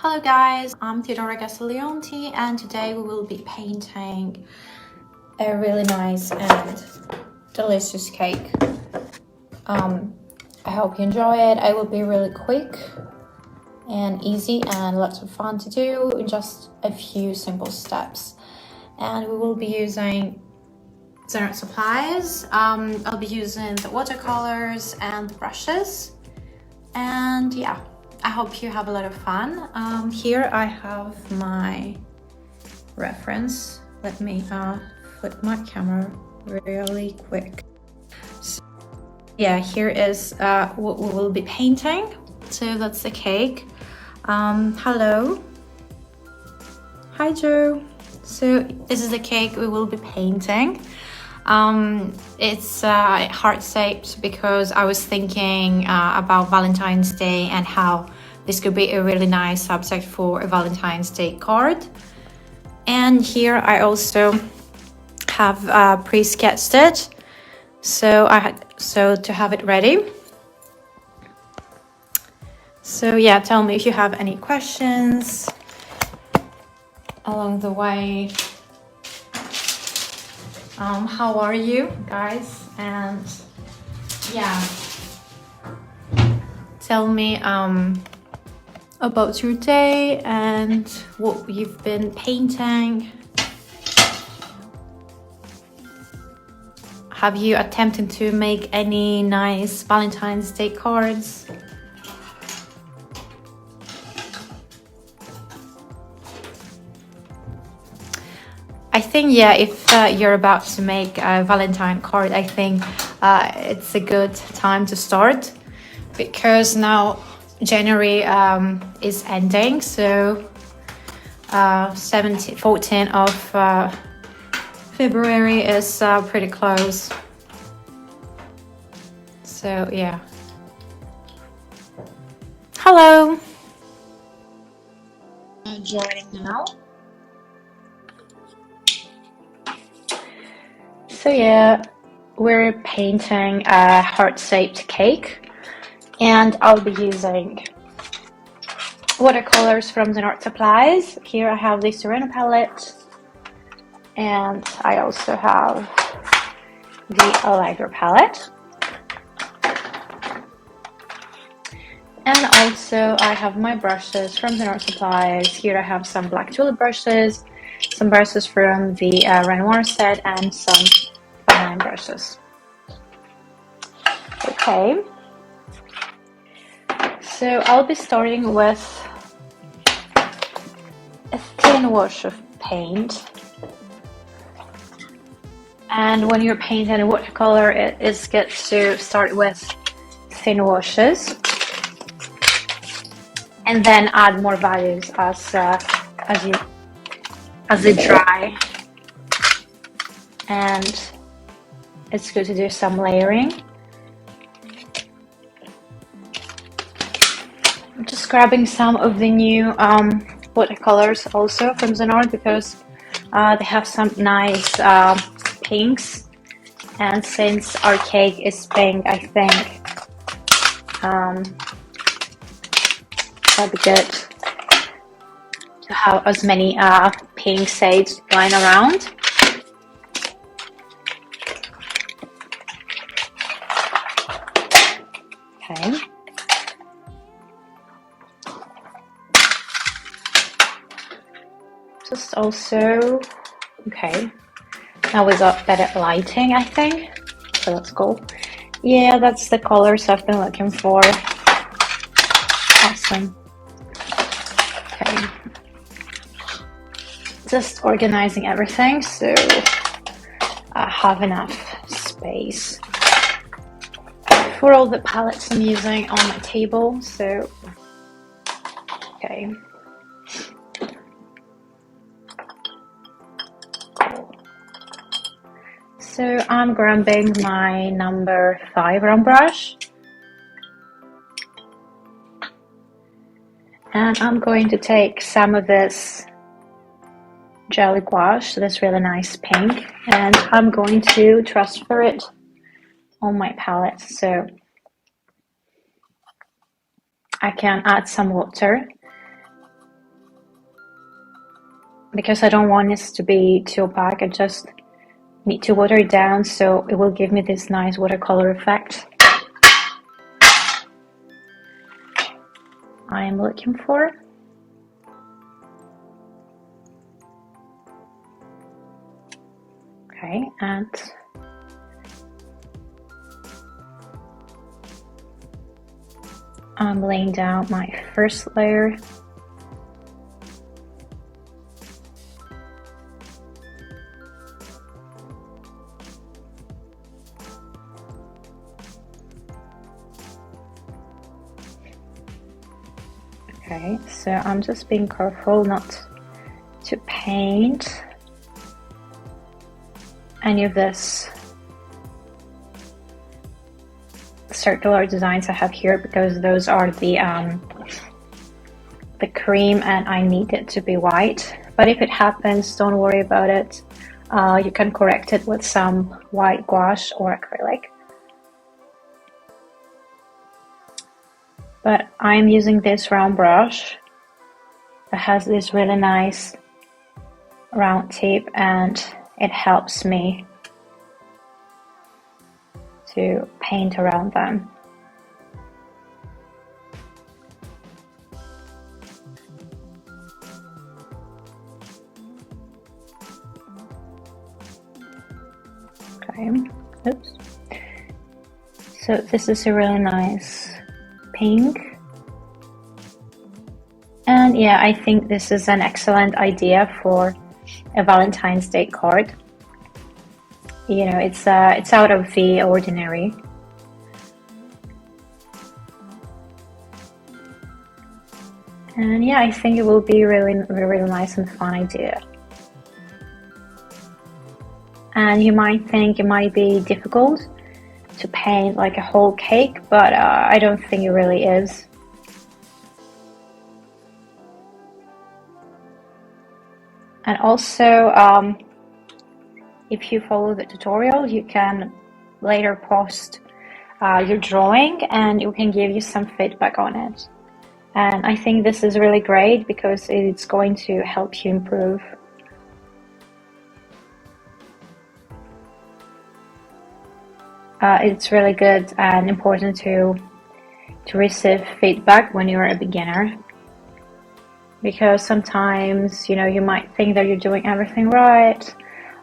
Hello guys, I'm Theodora and today we will be painting a really nice and delicious cake. I hope you enjoy it. It will be really quick and easy and lots of fun to do in just a few simple steps. And we will be using general supplies. I'll be using the watercolors and the brushes. And yeah, I hope you have a lot of fun. Here I have my reference. Let me flip my camera really quick. So, yeah, here is what we will be painting. So that's the cake. Hello. Hi Joe. So this is the cake we will be painting. It's heart-shaped because I was thinking about Valentine's Day and how this could be a really nice subject for a Valentine's Day card. And here I also have pre-sketched it, so to have it ready. So yeah, tell me if you have any questions along the way. How are you guys? And yeah, tell me about your day and what you've been painting. Have you attempted to make any nice Valentine's Day cards? I think, yeah, if you're about to make a Valentine card, I think it's a good time to start, because now January is ending, so 14th of February is pretty close. So yeah. Hello. Joining now. So yeah, we're painting a heart-shaped cake, and I'll be using watercolors from the art supplies. Here I have the Serena palette, and I also have the Allegra palette. And also I have my brushes from the art supplies. Here I have some black tulip brushes, some brushes from the Renoir set, and some fine brushes. Okay, so I'll be starting with a thin wash of paint. And when you're painting a watercolor, it's good to start with thin washes and then add more values as they dry. And it's good to do some layering. I'm just grabbing some of the new watercolors also from Zenart, because they have some nice pinks, and since our cake is pink, I think that'd be good to have as many pink shades lying around. Okay. Just also, okay. Now we got better lighting, I think. So let's go. Yeah, that's the colors I've been looking for. Awesome. Okay. Just organizing everything so I have enough space for all the palettes I'm using on my table. So, okay. So I'm grabbing my number 5 round brush, and I'm going to take some of this jelly gouache, this really nice pink, and I'm going to transfer it on my palette. So I can add some water because I don't want this to be too opaque, I just need to water it down so it will give me this nice watercolor effect I am looking for. Okay, and I'm laying down my first layer. Okay, so I'm just being careful not to paint any of this circular designs I have here, because those are the cream and I need it to be white. But if it happens, don't worry about it. You can correct it with some white gouache or acrylic. But I'm using this round brush that has this really nice round tip, and it helps me to paint around them. Okay, oops. So this is a really nice pink. And yeah, I think this is an excellent idea for a Valentine's Day card. You know, it's out of the ordinary. And yeah, I think it will be really, really nice and fun idea. And you might think it might be difficult to paint like a whole cake, but I don't think it really is. And also, if you follow the tutorial, you can later post your drawing and it can give you some feedback on it. And I think this is really great because it's going to help you improve. It's really good and important to receive feedback when you're a beginner, because sometimes, you know, you might think that you're doing everything right,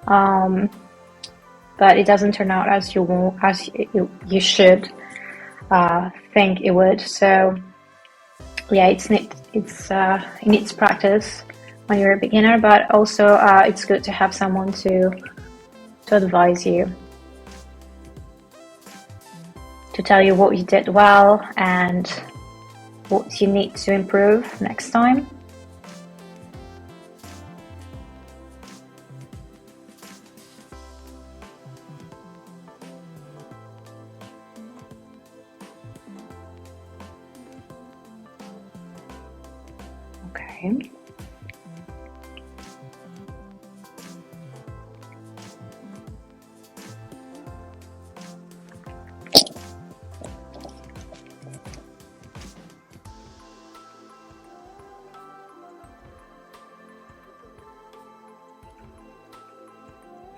but it doesn't turn out as you should think it would. So yeah, it needs practice when you're a beginner, but also it's good to have someone to advise you, to tell you what you did well and what you need to improve next time. Okay.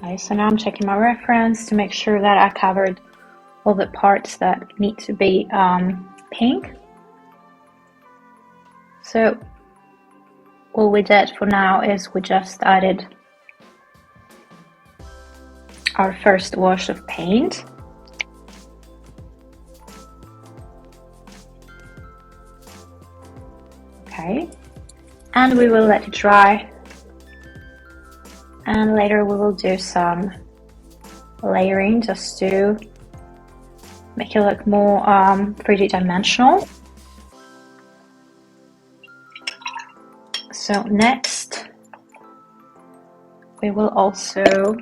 Okay, so now I'm checking my reference to make sure that I covered all the parts that need to be pink. So all we did for now is we just added our first wash of paint. Okay, and we will let it dry, and later we will do some layering just to make it look more 3D dimensional. So next we will also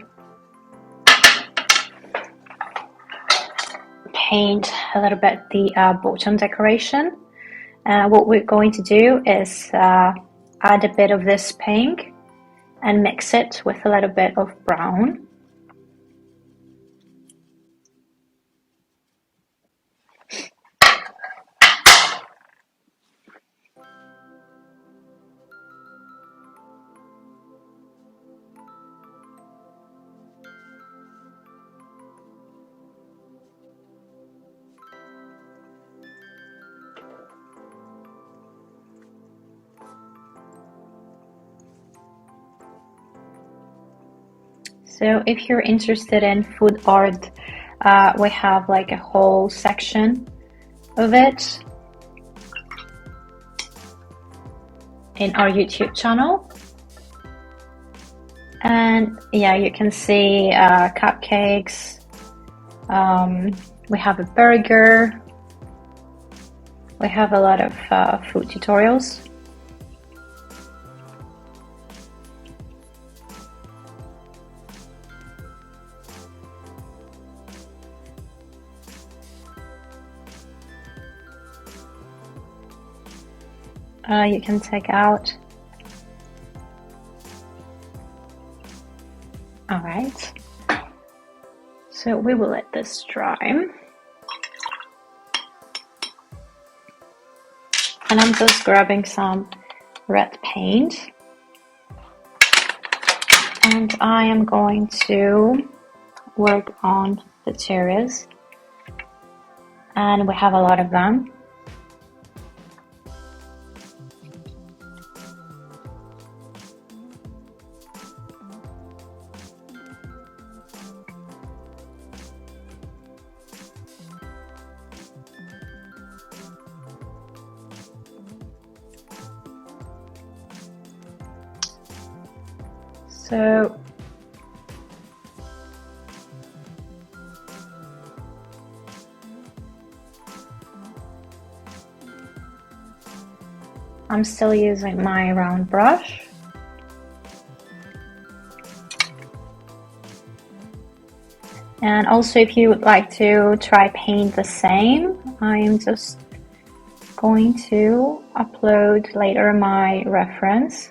paint a little bit the bottom decoration. What we're going to do is add a bit of this pink and mix it with a little bit of brown. So if you're interested in food art, we have like a whole section of it in our YouTube channel. And yeah, you can see cupcakes, we have a burger, we have a lot of food tutorials. You can check out. All right, so we will let this dry. And I'm just grabbing some red paint. And I am going to work on the cherries. And we have a lot of them. So I'm still using my round brush. And also, if you would like to try paint the same, I am just going to upload later my reference.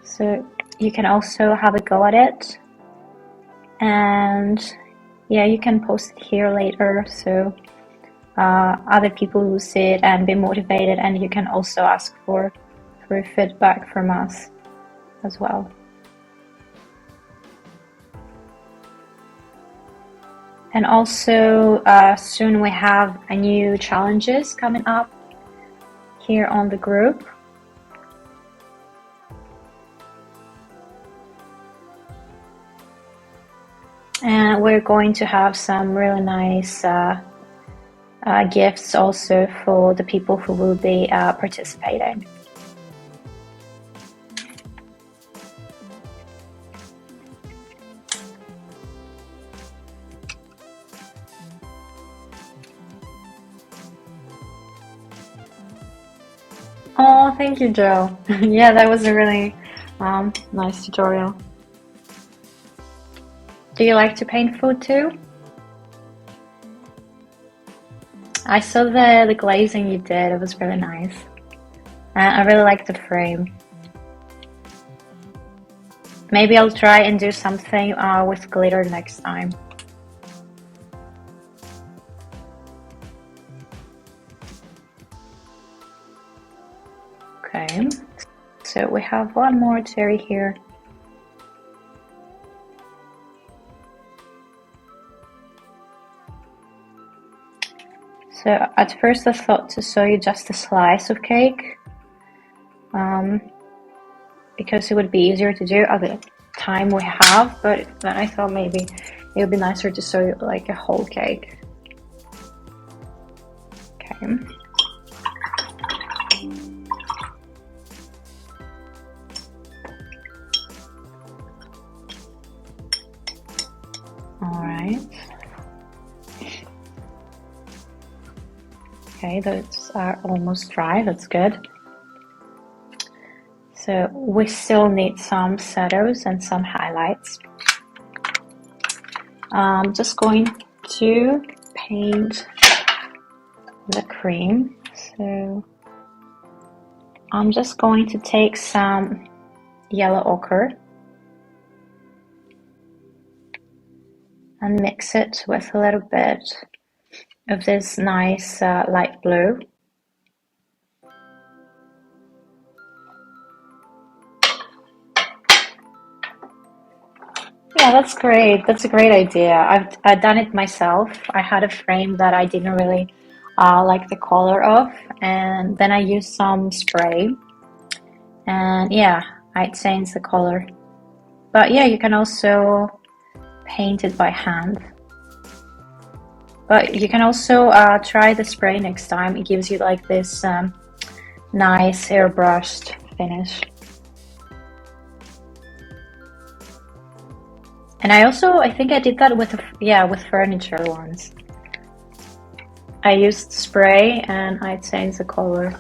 So you can also have a go at it. And yeah, you can post it here later, so other people will see it and be motivated, and you can also ask for feedback from us as well. And also soon we have a new challenges coming up here on the group. And we're going to have some really nice gifts also for the people who will be participating. Oh, thank you, Joe. Yeah, that was a really nice tutorial. Do you like to paint food too? I saw the glazing you did, it was really nice. And I really like the frame. Maybe I'll try and do something with glitter next time. Okay, so we have one more cherry here. So at first I thought to show you just a slice of cake, because it would be easier to do at the time we have, but then I thought maybe it would be nicer to show you like a whole cake. Okay. All right. Okay, those are almost dry, that's good. So we still need some shadows and some highlights. I'm just going to paint the cream. So I'm just going to take some yellow ochre and mix it with a little bit of this nice light blue. Yeah, that's great. That's a great idea. I've done it myself. I had a frame that I didn't really like the color of, and then I used some spray, and yeah, I changed the color. But yeah, you can also paint it by hand. But you can also try the spray next time. It gives you like this nice airbrushed finish. And I think I did that with furniture once. I used spray and I changed the color.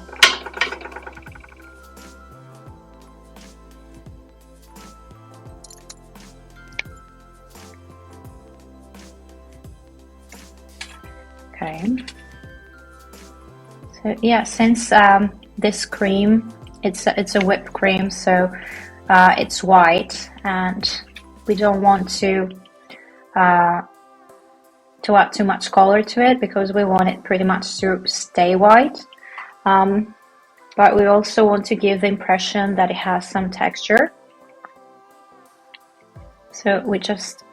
Okay. So yeah, since this cream, it's a whipped cream, so it's white, and we don't want to add too much color to it because we want it pretty much to stay white. But we also want to give the impression that it has some texture. So we just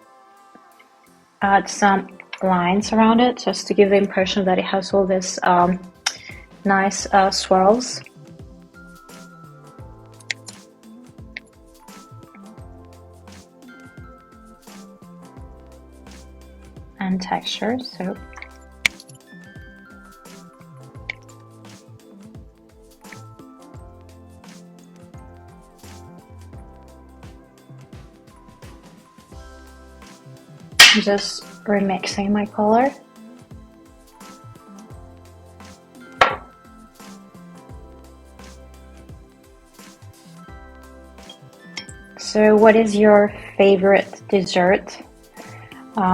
add some lines around it just to give the impression that it has all this nice swirls. And texture, so I'm just remixing my color. So what is your favorite dessert?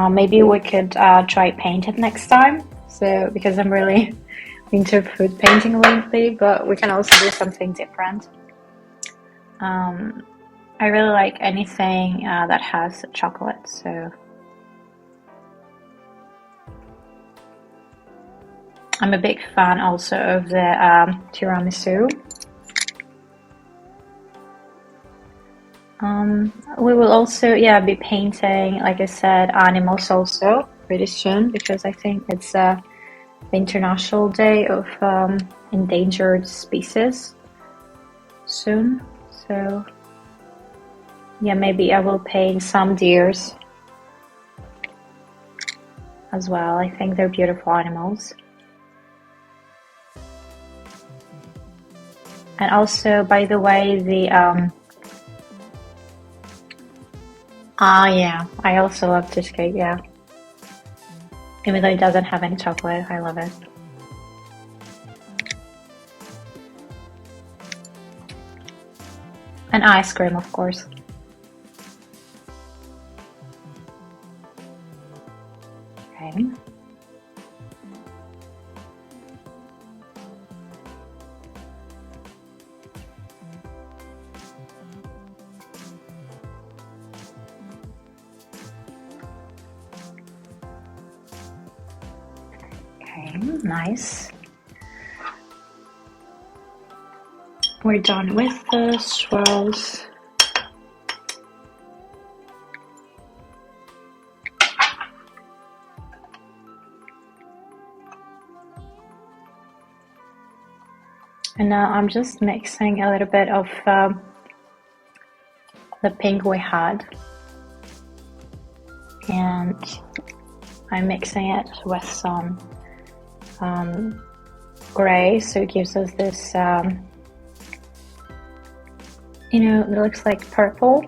Maybe we could try paint it next time. So because I'm really into food painting lately, but we can also do something different. I really like anything that has chocolate, so I'm a big fan also of the tiramisu. We will also, be painting, like I said, animals also pretty soon, because I think it's the International Day of Endangered Species soon. So yeah, maybe I will paint some deers as well. I think they're beautiful animals. And also, by the way, the yeah, I also love cheesecake, yeah. Even though it doesn't have any chocolate, I love it. And ice cream, of course. Okay. Okay, nice. We're done with the swirls. And now I'm just mixing a little bit of the pink we had. And I'm mixing it with some gray, so it gives us this, it looks like purple.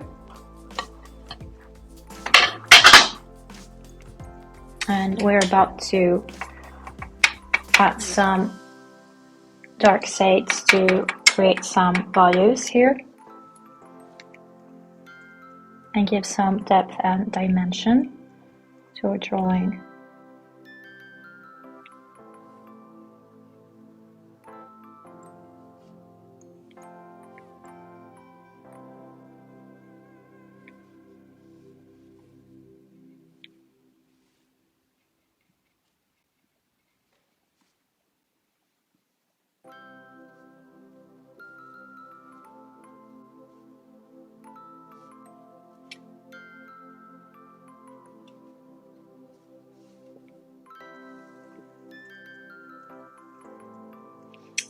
And we're about to add some dark shades to create some values here and give some depth and dimension to our drawing.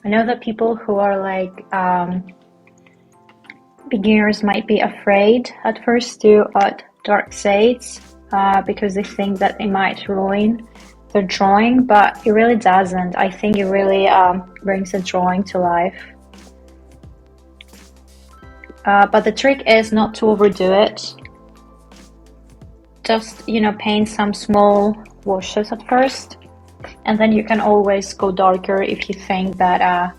I know that people who are like beginners might be afraid at first to add dark shades because they think that it might ruin the drawing, but it really doesn't. I think it really brings the drawing to life. But the trick is not to overdo it. Just, you know, paint some small washes at first, and then you can always go darker if you think that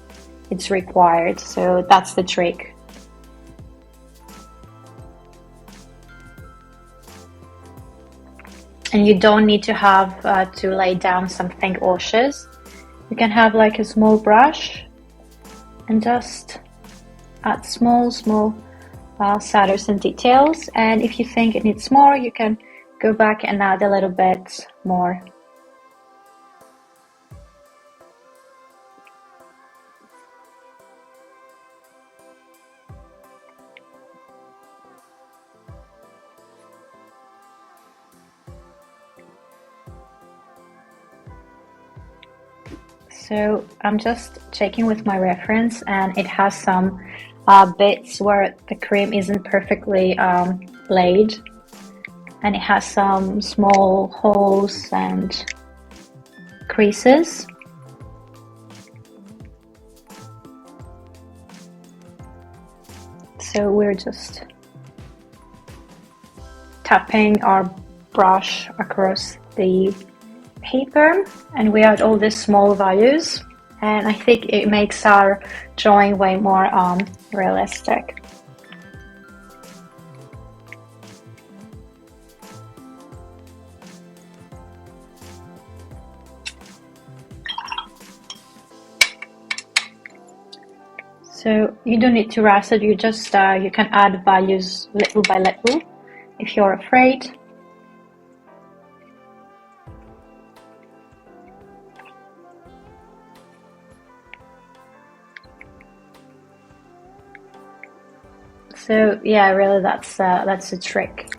it's required. So that's the trick. And you don't need to have to lay down some faint washes. You can have like a small brush and just add small shadows and details. And if you think it needs more, you can go back and add a little bit more. So I'm just checking with my reference, and it has some bits where the cream isn't perfectly laid, and it has some small holes and creases. So we're just tapping our brush across the paper, and we add all these small values, and I think it makes our drawing way more realistic. So you don't need to rush it, you just you can add values little by little if you're afraid. So yeah, really that's the trick.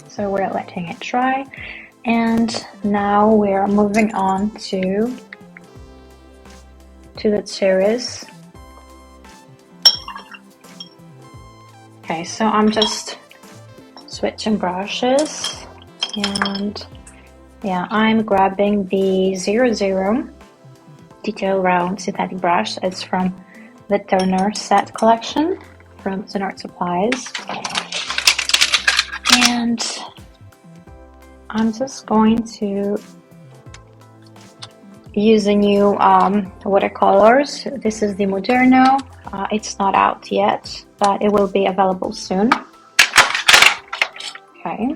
So we're letting it dry, and now we're moving on to the cherries. Okay, so I'm just switching brushes, and yeah, I'm grabbing the 00 detail round synthetic brush. It's from the toner set collection from Zen Art Supplies. And I'm just going to use the new watercolors. This is the Moderno. It's not out yet, but it will be available soon. Okay.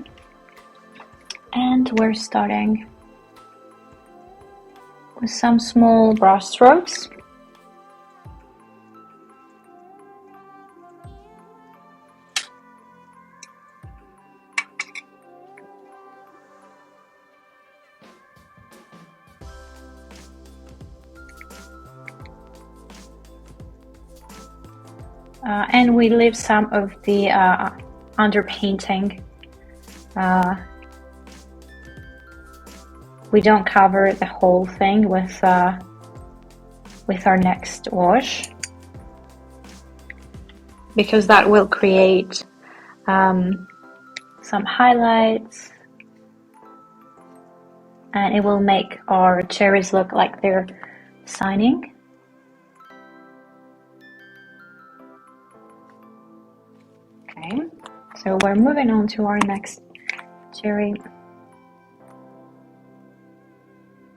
And we're starting with some small brush strokes. And we leave some of the underpainting. We don't cover the whole thing with our next wash, because that will create some highlights, and it will make our cherries look like they're shining. Okay, so we're moving on to our next cherry.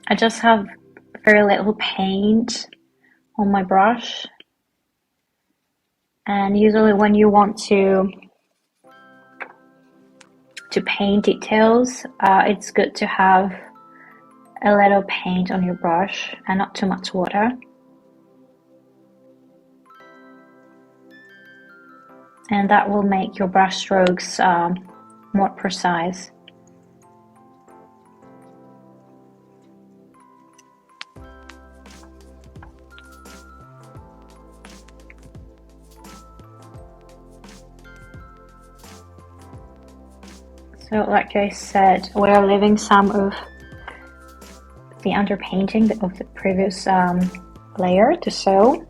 I just have very little paint on my brush, and usually when you want to paint details, it's good to have a little paint on your brush and not too much water. And that will make your brush strokes more precise. So like I said, we are leaving some of the underpainting of the previous layer to sew.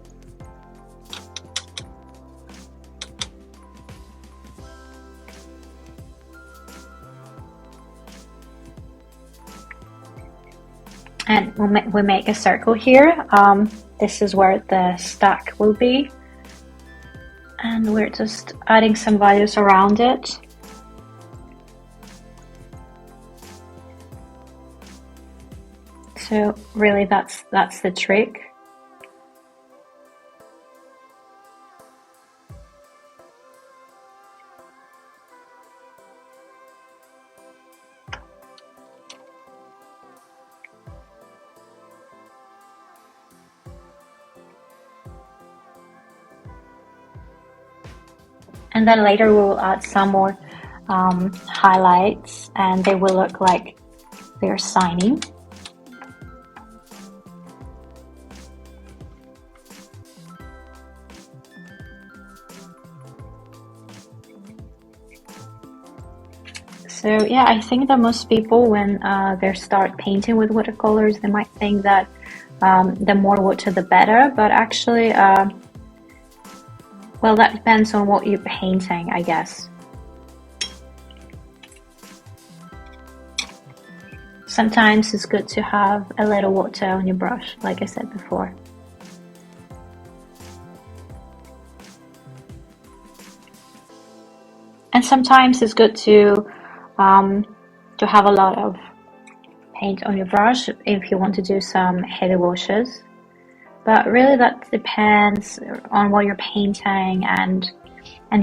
And we make a circle here. This is where the stack will be. And we're just adding some values around it. So really that's the trick. And then later we will add some more highlights, and they will look like they're shining. So yeah, I think that most people, when they start painting with watercolors, they might think that the more water the better, but actually well, that depends on what you're painting, I guess. Sometimes it's good to have a little water on your brush, like I said before. And sometimes it's good to have a lot of paint on your brush if you want to do some heavy washes. But really that depends on what you're painting and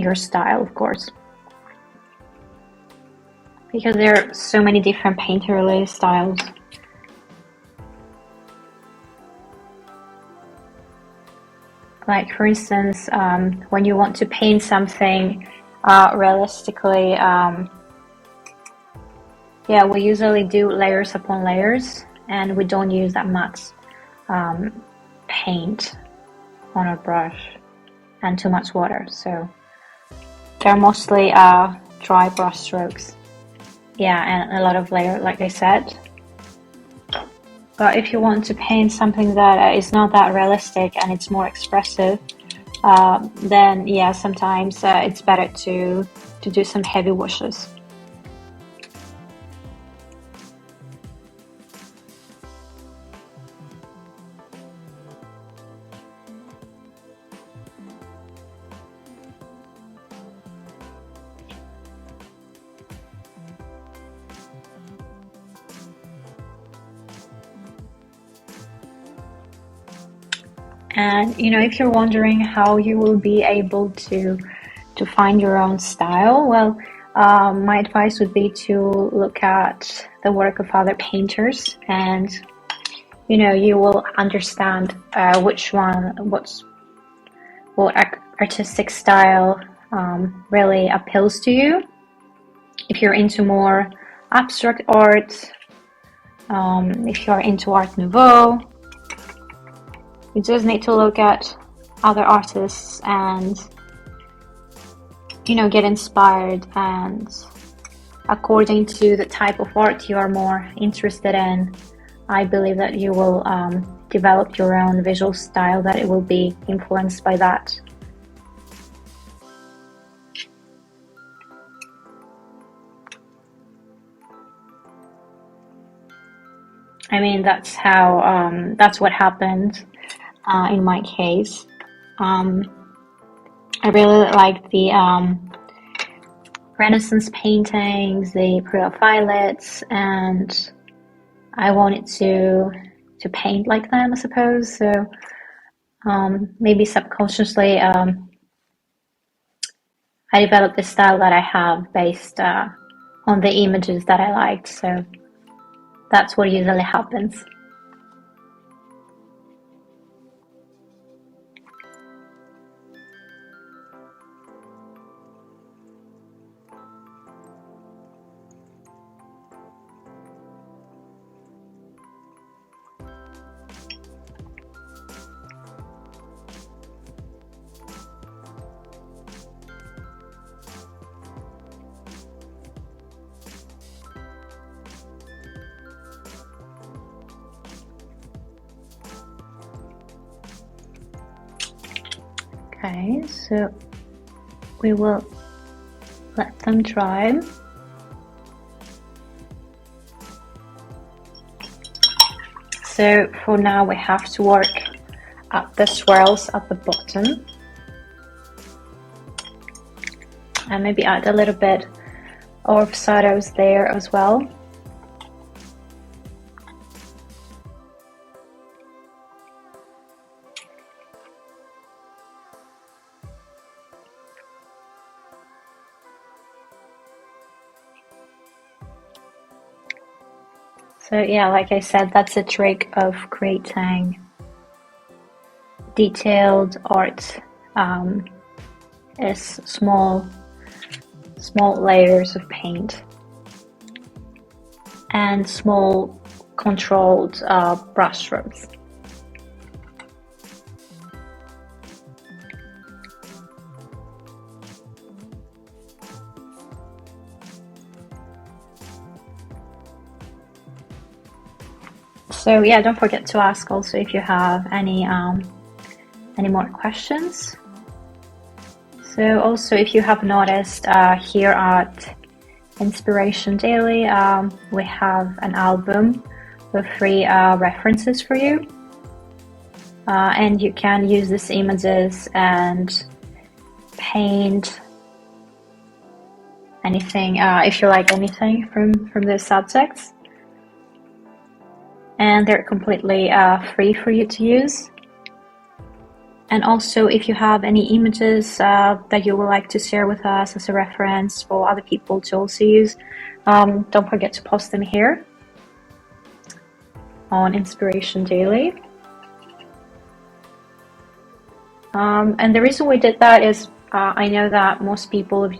your style, of course. Because there are so many different painter-related styles. Like for instance, when you want to paint something realistically, yeah, we usually do layers upon layers, and we don't use that much paint on our brush and too much water, so they're mostly dry brush strokes. Yeah, and a lot of layer, like I said. But if you want to paint something that is not that realistic and it's more expressive, then yeah, sometimes it's better to do some heavy washes. And you know, if you're wondering how you will be able to find your own style, well, my advice would be to look at the work of other painters, and you know, you will understand what artistic style really appeals to you. If you're into more abstract art, if you're into Art Nouveau, you just need to look at other artists and, you know, get inspired, and according to the type of art you are more interested in, I believe that you will develop your own visual style that it will be influenced by that. I mean, that's what happened in my case. I really like the Renaissance paintings, the profiles, and I wanted to paint like them, I suppose. So maybe subconsciously, I developed the style that I have based on the images that I liked. So that's what usually happens. Okay, so we will let them dry. So for now we have to work at the swirls at the bottom, and maybe add a little bit of shadows there as well. So yeah, like I said, that's a trick of creating detailed art, is small layers of paint and small controlled brush strokes. So yeah, don't forget to ask also if you have any more questions. So also, if you have noticed, here at Inspiration Daily, we have an album with free references for you, and you can use these images and paint anything if you like anything from those subjects, and they're completely free for you to use. And also, if you have any images that you would like to share with us as a reference for other people to also use, don't forget to post them here on Inspiration Daily. And the reason we did that is I know that most people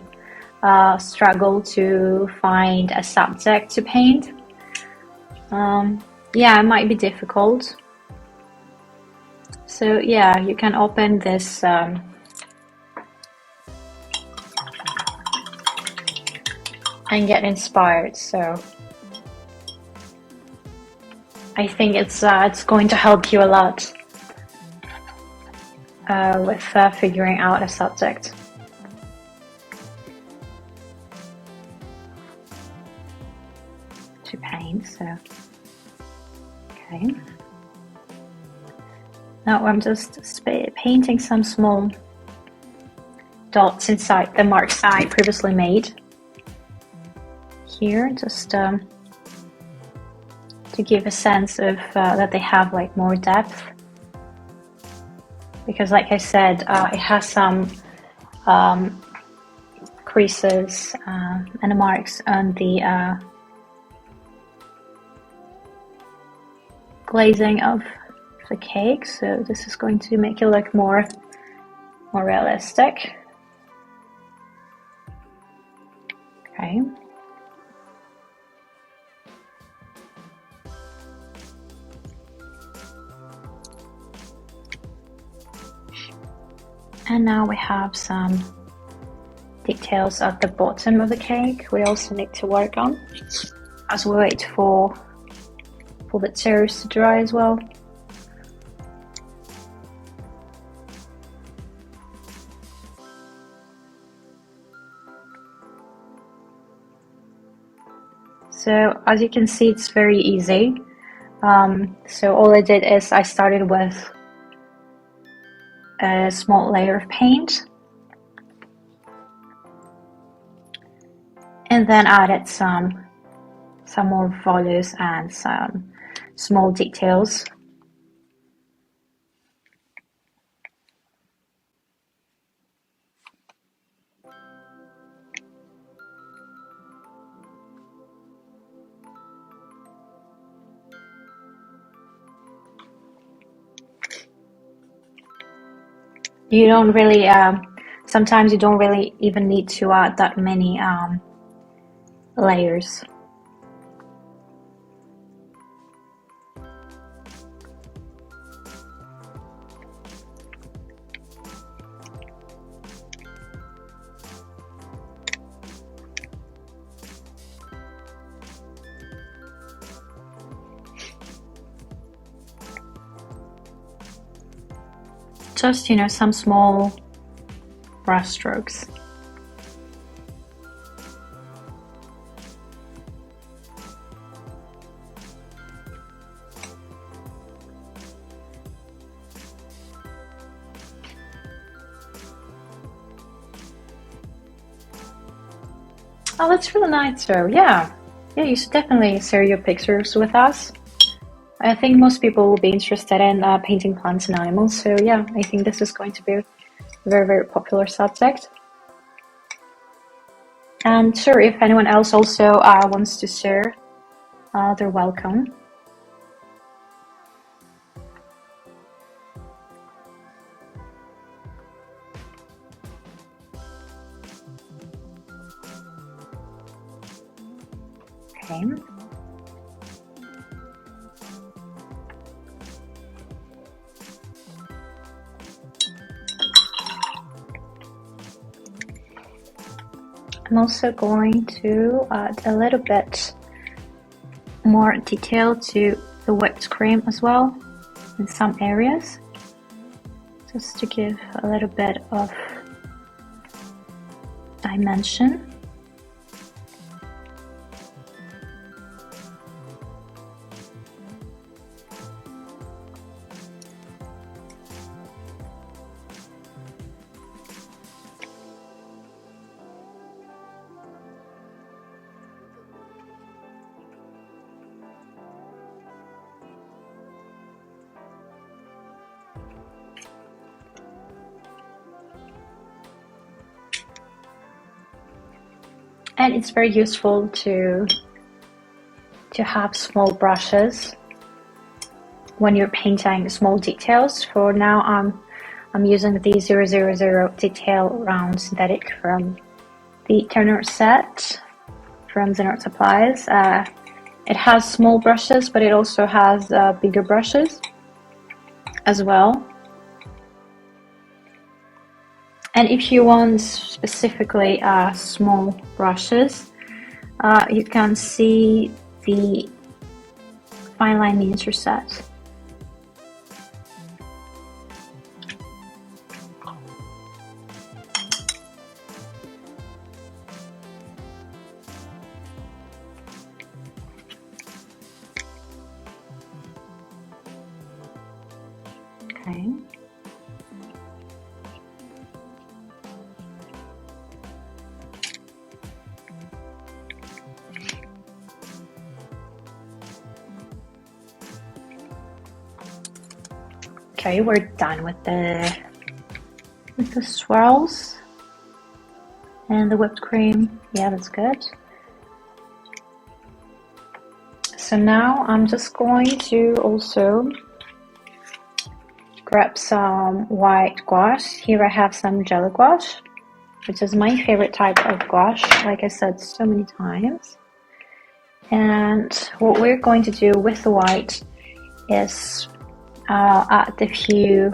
struggle to find a subject to paint. Yeah, it might be difficult. So yeah, you can open this and get inspired. So I think it's going to help you a lot with figuring out a subject. To paint. So okay. Now I'm just painting some small dots inside the marks I previously made here, just to give a sense of that they have like more depth, because like I said, it has some creases and marks on the glazing of the cake, so this is going to make it look more realistic. Okay. And now we have some details at the bottom of the cake we also need to work on as we wait for the cherries to dry as well. So as you can see, it's very easy. So all I did is I started with a small layer of paint and then added some more volutes and some small details. You don't really, sometimes you don't really even need to add that many layers. Just, some small brush strokes. Oh, that's really nice. So yeah, you should definitely share your pictures with us. I think most people will be interested in painting plants and animals. So yeah, I think this is going to be a very, very popular subject. And sure, if anyone else also wants to share, they're welcome. Okay. I'm also going to add a little bit more detail to the whipped cream as well in some areas, just to give a little bit of dimension. And it's very useful to have small brushes when you're painting small details. For now, I'm using the 000 detail round synthetic from the Turner set from Zen Supplies. It has small brushes, but it also has bigger brushes as well. And if you want specifically small brushes, you can see the fine line miniature set. Okay. Okay, we're done with the swirls and the whipped cream. Yeah, that's good. So now I'm just going to also grab some white gouache. Here I have some jelly gouache, which is my favorite type of gouache, like I said so many times. And what we're going to do with the white is add a few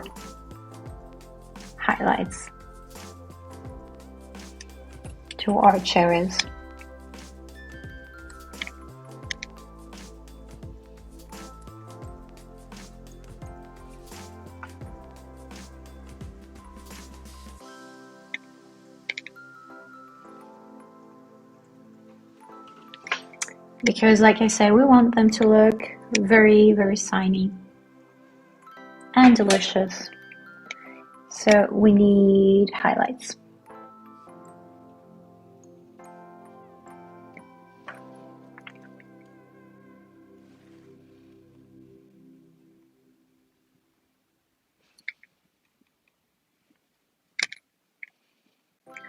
highlights to our cherries. Because like I said, we want them to look very, very shiny and delicious. So we need highlights.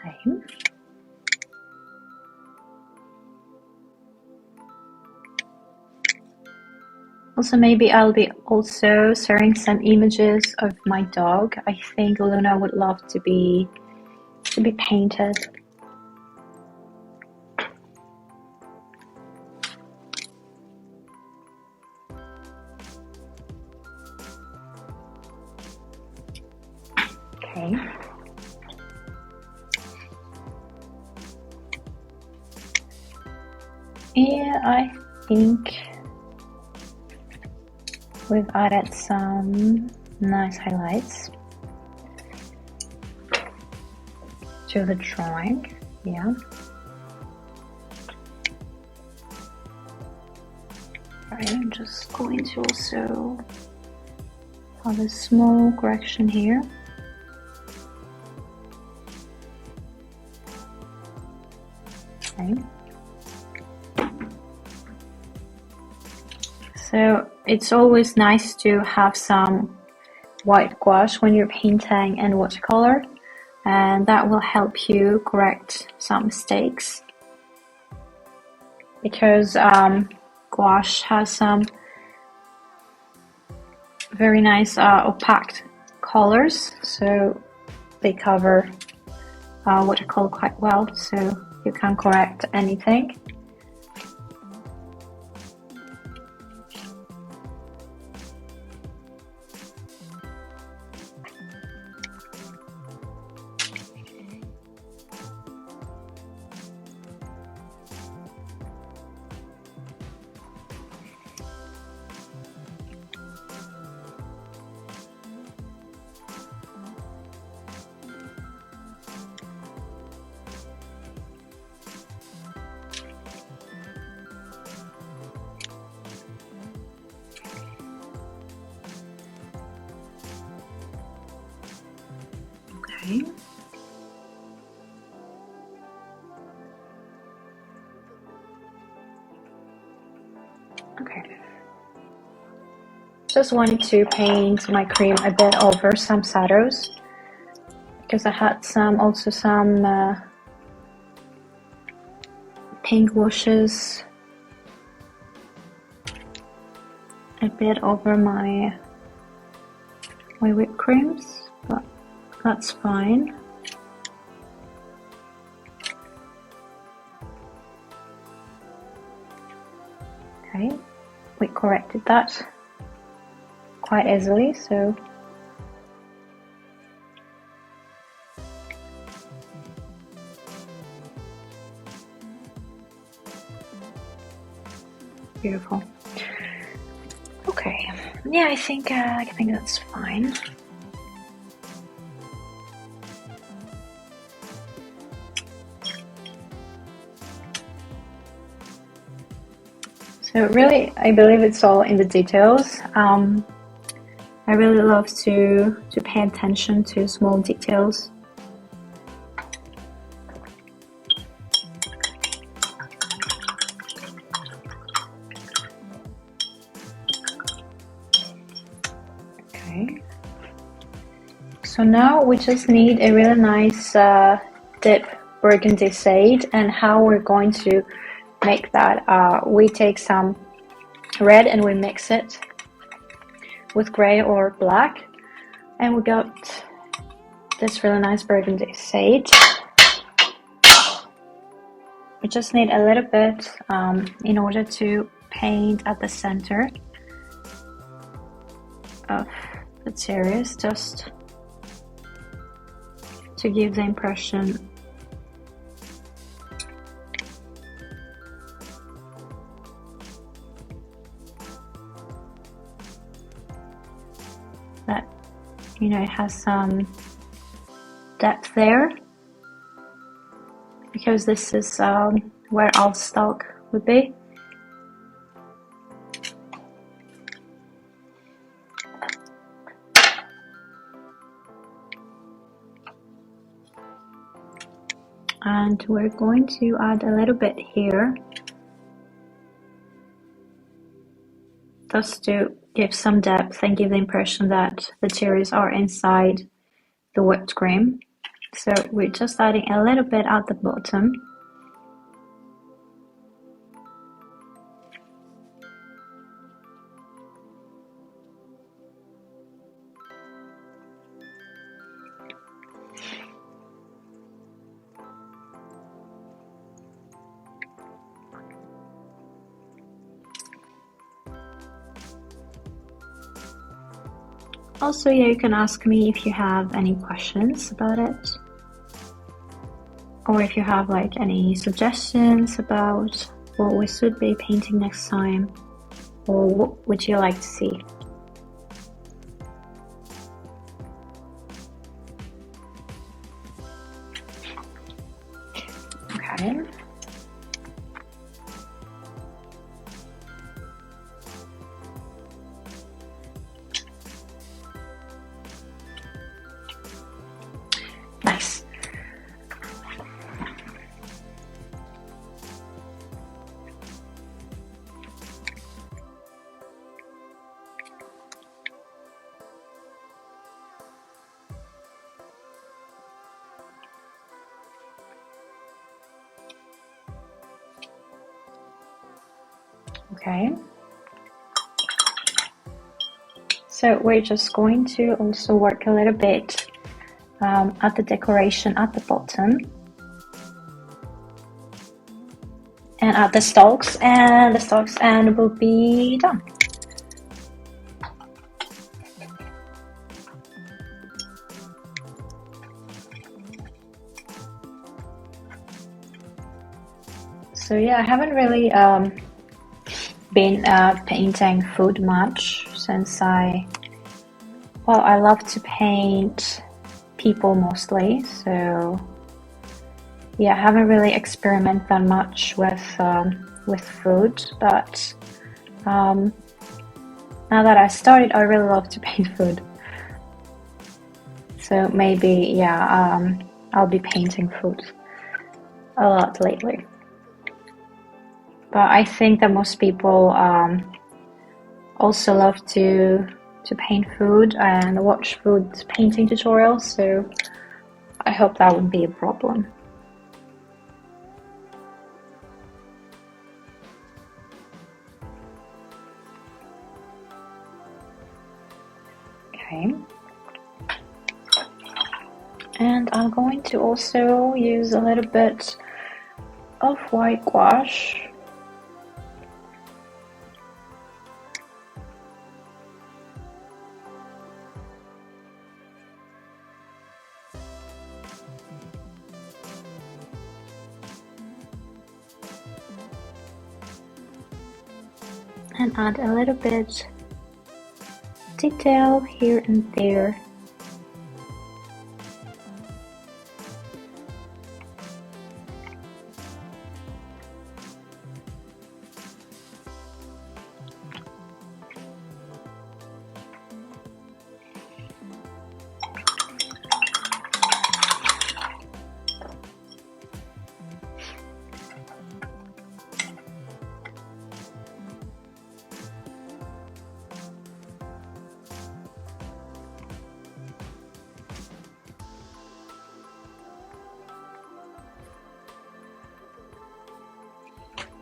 Okay. Also, maybe I'll be also sharing some images of my dog. I think Luna would love to be painted. Okay. Yeah, I think we've added some nice highlights. to the drawing. Yeah. Right, I'm just going to also have a small correction here. Okay. So it's always nice to have some white gouache when you're painting in watercolor, and that will help you correct some mistakes, because gouache has some very nice opaque colors, so they cover watercolor quite well, so you can correct anything. Okay. Okay. Just wanted to paint my cream a bit over some shadows, because I had some pink washes a bit over my whipped creams, but that's fine. Okay, we corrected that quite easily, so beautiful. Okay, yeah, I think that's fine. So really, I believe it's all in the details. I really love to pay attention to small details. Okay. So now we just need a really nice deep burgundy shade, and how we're going to make that, we take some red and we mix it with gray or black, and we got this really nice burgundy shade. We just need a little bit in order to paint at the center of the series, just to give the impression that, you know, it has some depth there, because this is where our stalk would be. And we're going to add a little bit here, just to give some depth and give the impression that the cherries are inside the whipped cream. So we're just adding a little bit at the bottom. Also, yeah, you can ask me if you have any questions about it, or if you have like any suggestions about what we should be painting next time, or what would you like to see. Okay. So we're just going to also work a little bit at the decoration at the bottom and at the stalks, and we'll be done. So yeah, I haven't really been painting food much since I love to paint people mostly, so yeah, I haven't really experimented that much with food, but now that I started, I really love to paint food. So maybe, yeah, I'll be painting food a lot lately. But I think that most people also love to paint food and watch food painting tutorials, so I hope that won't be a problem. Okay. And I'm going to also use a little bit of white gouache. And add a little bit detail here and there.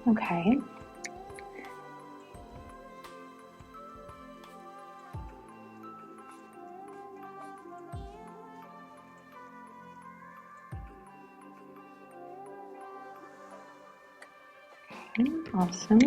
Okay. Awesome.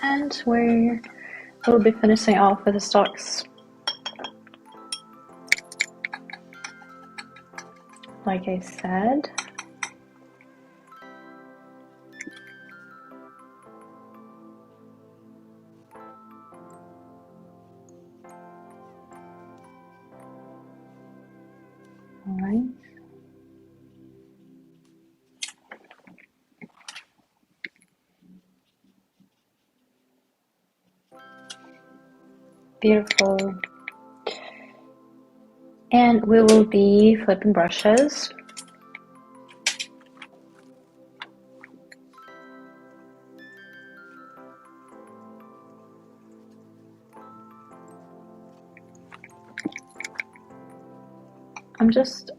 And we'll be finishing off with the stalks. Like I said. All right. Beautiful. And we will be flipping brushes. I'm just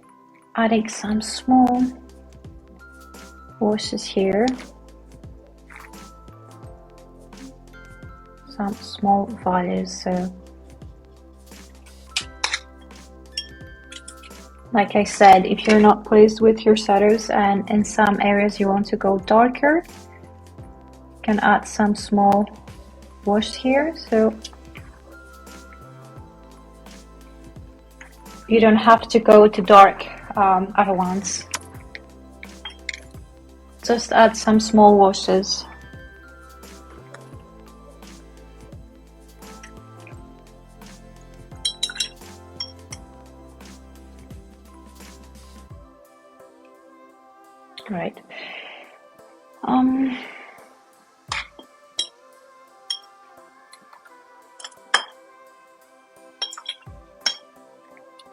adding some small washes here. Some small values, so like I said, if you're not pleased with your shadows and in some areas you want to go darker, you can add some small wash here, so you don't have to go to dark at once. Just add some small washes. Right.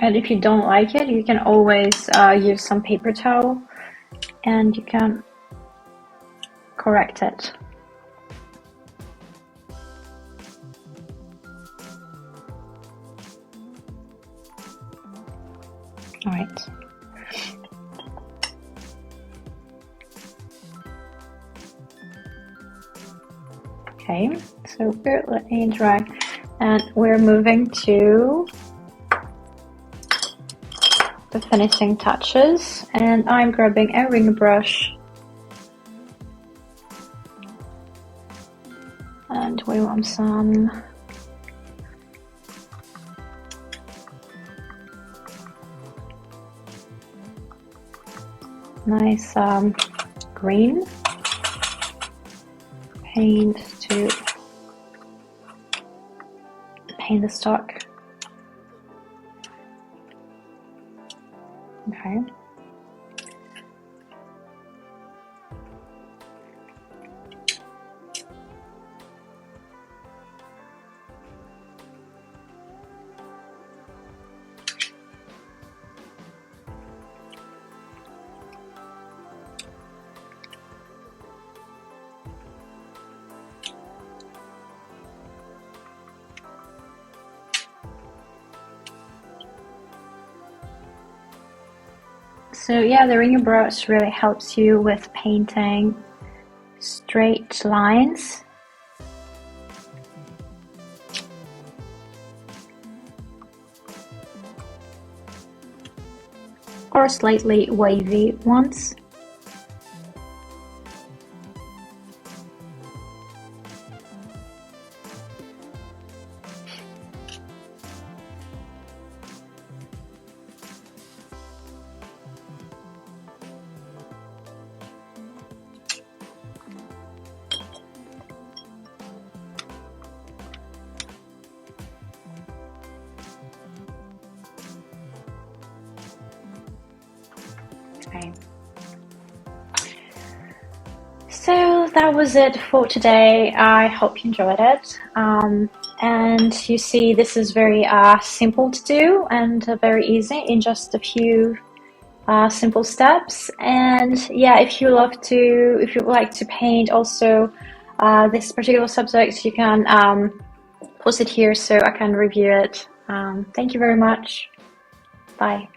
And if you don't like it, you can always use some paper towel and you can correct it. All right. Okay, so we're letting it dry, and we're moving to the finishing touches, and I'm grabbing a ring brush, and we want some nice green paint to paint the stock. Okay. So yeah, the ringer brush really helps you with painting straight lines. Or slightly wavy ones. Okay. So that was it for today. I hope you enjoyed it. And you see, this is very simple to do and very easy in just a few simple steps. And yeah, if you would like to paint also this particular subject, you can post it here so I can review it. Thank you very much. Bye.